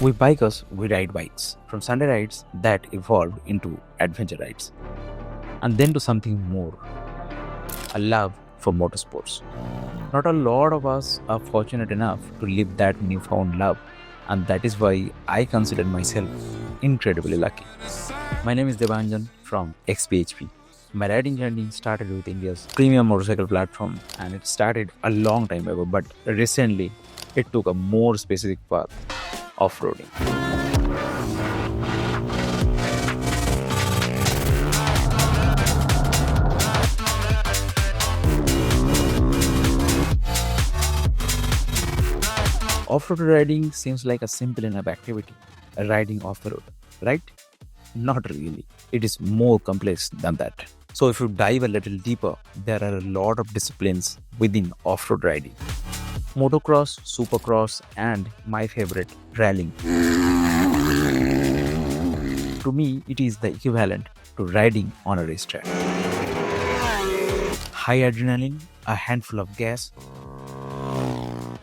We bikers, we ride bikes. From Sunday rides that evolved into adventure rides. And then to something more, a love for motorsports. Not a lot of us are fortunate enough to live that newfound love, and that is why I consider myself incredibly lucky. My name is Debanjan from xBhp. My riding journey started with India's premium motorcycle platform, and it started a long time ago, but recently it took a more specific path, off-roading. Off-road riding seems like a simple enough activity, riding off-road, right? Not really. It is more complex than that. So if you dive a little deeper, there are a lot of disciplines within off-road riding. Motocross, supercross, and my favorite, rallying. To me, it is the equivalent to riding on a racetrack. High adrenaline, a handful of gas,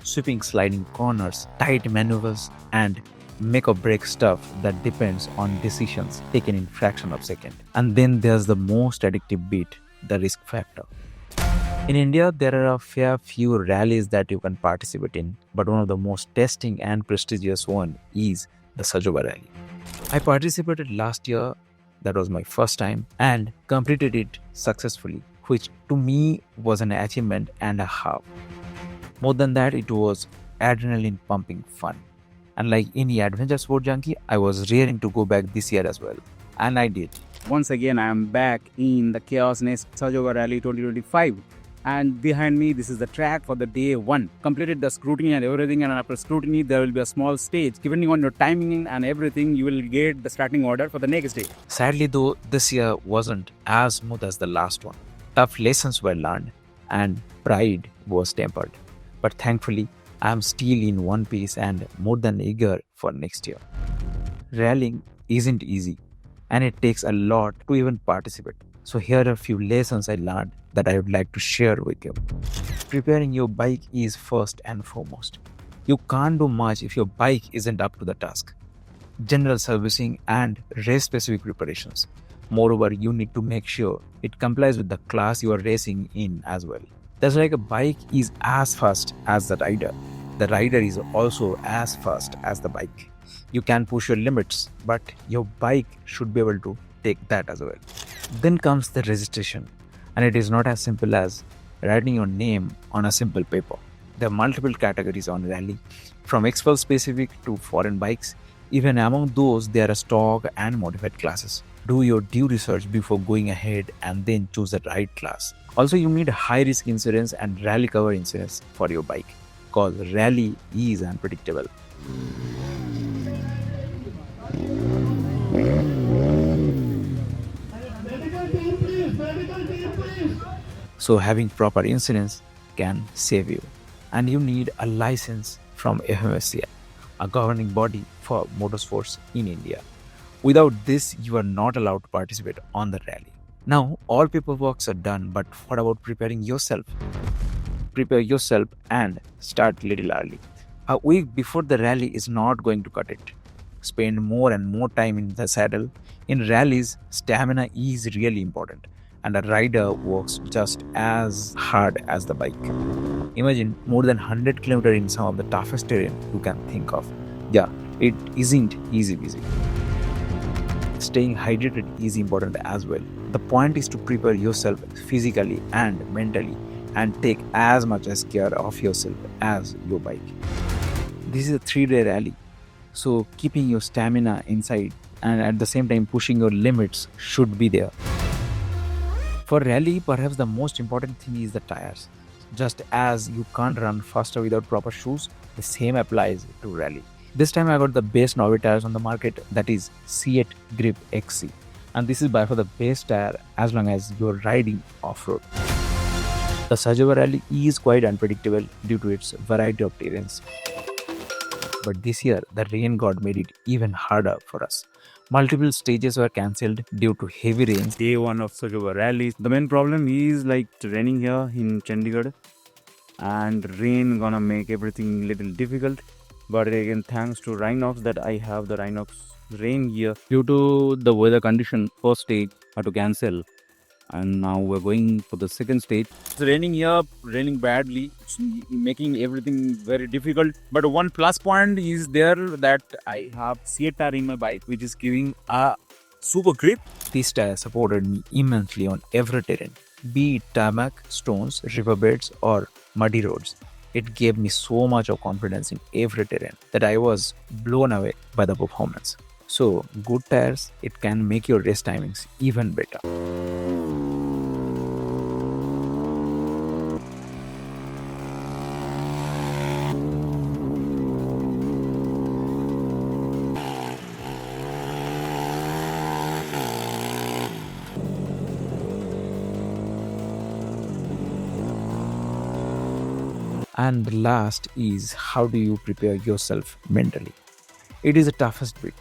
sweeping sliding corners, tight maneuvers, and make or break stuff that depends on decisions taken in fraction of a second. And then there's the most addictive bit, the risk factor. In India, there are a fair few rallies that you can participate in, but one of the most testing and prestigious one is the SJOBA Rally. I participated last year, that was my first time, and completed it successfully, which to me was an achievement and a half. More than that, it was adrenaline pumping fun. And like any adventure sport junkie, I was raring to go back this year as well. And I did. Once again, I am back in the chaosness SJOBA Rally 2025. And behind me, this is the track for the day one. Completed the scrutiny and everything, and after scrutiny, there will be a small stage. Depending on your timing and everything, you will get the starting order for the next day. Sadly though, this year wasn't as smooth as the last one. Tough lessons were learned and pride was tempered. But thankfully, I am still in one piece and more than eager for next year. Rallying isn't easy and it takes a lot to even participate. So here are a few lessons I learned that I would like to share with you. Preparing your bike is first and foremost. You can't do much if your bike isn't up to the task. General servicing and race-specific preparations. Moreover, you need to make sure it complies with the class you are racing in as well. That's like a bike is as fast as the rider. The rider is also as fast as the bike. You can push your limits, but your bike should be able to take that as well. Then comes the registration, and it is not as simple as writing your name on a simple paper. There are multiple categories on rally, from expert specific to foreign bikes. Even among those, there are stock and modified classes. Do your due research before going ahead and then choose the right class. Also, you need high risk insurance and rally cover insurance for your bike, because rally is unpredictable. So having proper insurance can save you. And you need a license from FMSCI, a governing body for motorsports in India. Without this, you are not allowed to participate on the rally. Now, all paperwork are done, but what about preparing yourself? Prepare yourself and start little early. A week before the rally is not going to cut it. Spend more and more time in the saddle. In rallies, stamina is really important, and a rider works just as hard as the bike. Imagine more than 100 km in some of the toughest terrain you can think of. Yeah, it isn't easy busy. Staying hydrated is important as well. The point is to prepare yourself physically and mentally and take as much as care of yourself as your bike. This is a 3-day rally, so keeping your stamina inside and at the same time pushing your limits should be there. For rally, perhaps the most important thing is the tires. Just as you can't run faster without proper shoes, the same applies to rally. This time I got the best Knooby tires on the market, that is Ceat Grip XC. And this is by far the best tire as long as you're riding off-road. The SJOBA Rally is quite unpredictable due to its variety of terrains. But this year, the rain god made it even harder for us. Multiple stages were cancelled due to heavy rains. Day one of SJOBA Rally. The main problem is like raining here in Chandigarh, and rain gonna make everything little difficult. But again, thanks to Rhinox that I have the Rhinox rain gear. Due to the weather condition, first stage had to cancel. And now we're going for the second stage. It's raining here, raining badly. It's making everything very difficult. But one plus point is there that I have Ceat Tyre in my bike, which is giving a super grip. This tire supported me immensely on every terrain, be it tarmac, stones, riverbeds, or muddy roads. It gave me so much of confidence in every terrain that I was blown away by the performance. So, good tires, it can make your race timings even better. And the last is, how do you prepare yourself mentally? It is the toughest bit.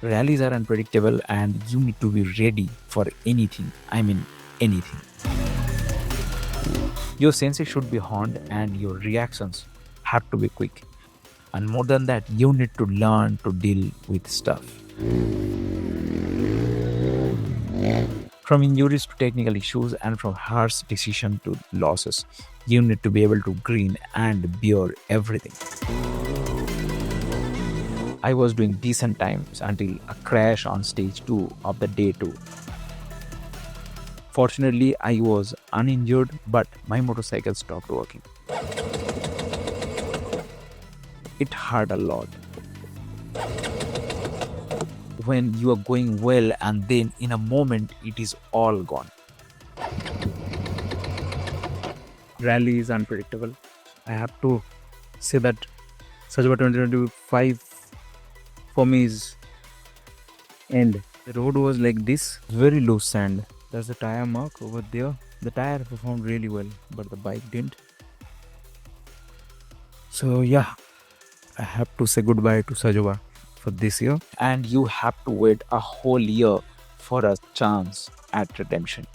Rallies are unpredictable and you need to be ready for anything. I mean, anything. Your senses should be honed and your reactions have to be quick. And more than that, you need to learn to deal with stuff. From injuries to technical issues and from harsh decision to losses, you need to be able to grin and bear everything. I was doing decent times until a crash on stage 2 of the day 2. Fortunately, I was uninjured, but my motorcycle stopped working. It hurt a lot. When you are going well and then in a moment it is all gone. Rally is unpredictable. I have to say that SJOBA 2025 for me is end. The road was like this, very loose sand. There's a tire mark over there. The tire performed really well, but the bike didn't. So yeah, I have to say goodbye to SJOBA for this year. And you have to wait a whole year for a chance at redemption.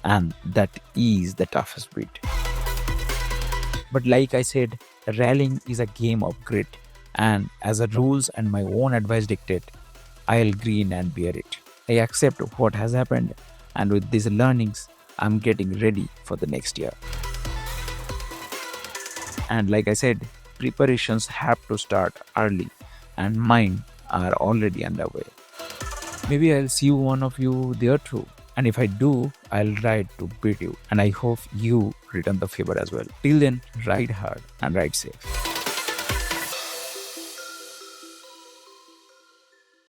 And that is the toughest bit. But like I said, rallying is a game of grit. And as the rules and my own advice dictate, I'll grin and bear it. I accept what has happened, and with these learnings, I'm getting ready for the next year. And like I said, preparations have to start early, and mine are already underway. Maybe I'll see one of you there too. And if I do, I'll ride to beat you. And I hope you return the favor as well. Till then, ride hard and ride safe.